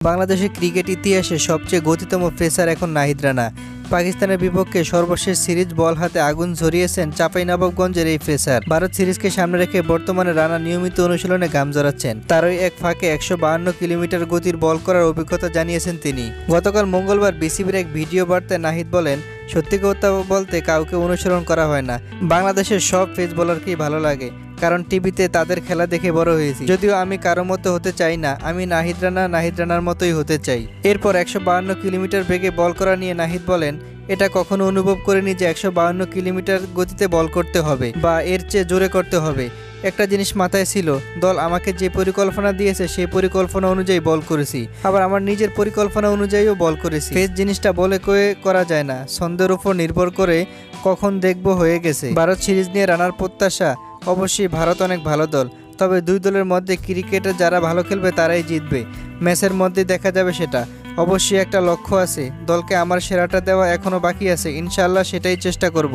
বাংলাদেশের ক্রিকেট ইতিহাসে সবচেয়ে গতিতম পেসার এখন নাহিদ রানা। পাকিস্তানের বিপক্ষে সর্বশেষ সিরিজ বল হাতে আগুন ঝরিয়েছেন চাঁপাইনবাবগঞ্জের এই পেসার। ভারত সিরিজকে সামনে রেখে বর্তমানে রানা নিয়মিত অনুশীলনে ঘাম ঝরাচ্ছেন। তারই এক ফাঁকে 152 কিলোমিটার গতির বল করার অভিজ্ঞতা জানিয়েছেন তিনি। গতকাল মঙ্গলবার বিসিবির এক ভিডিও বার্তায় নাহিদ বলেন, সত্যি কথা বলতে কাউকে অনুসরণ করা হয় না। বাংলাদেশের সব পেস বোলারকেই ভালো লাগে, কারণ টিভিতে তাদের খেলা দেখে বড় হয়েছি। যদিও আমি কারো মতো হতে চাই না, আমি নাহিদ রানার মতোই হতে চাই। এরপর 152 কিলোমিটার বেগে বল করা নিয়ে নাহিদ বলেন, এটা কখনো অনুভব করিনি যে 152 কিলোমিটার গতিতে বল করতে হবে বা এর চেয়ে জোরে করতে হবে। একটা জিনিস মাথায় ছিল, দল আমাকে যে পরিকল্পনা দিয়েছে সেই পরিকল্পনা অনুযায়ী বল করেছি, আবার আমার নিজের পরিকল্পনা অনুযায়ীও বল করেছি। পেস জিনিসটা বলে কয়ে করা যায় না, ছন্দের উপর নির্ভর করে কখন দেখব হয়ে গেছে। ভারত সিরিজ নিয়ে রানার প্রত্যাশা, অবশ্যই ভারত অনেক ভালো দল, তবে দুই দলের মধ্যে ক্রিকেটে যারা ভালো খেলবে তারাই জিতবে। ম্যাচের মধ্যে দেখা যাবে সেটা। অবশ্যই একটা লক্ষ্য আছে, দলকে আমার সেরাটা দেওয়া এখনও বাকি আছে, ইনশাআল্লাহ সেটাই চেষ্টা করব।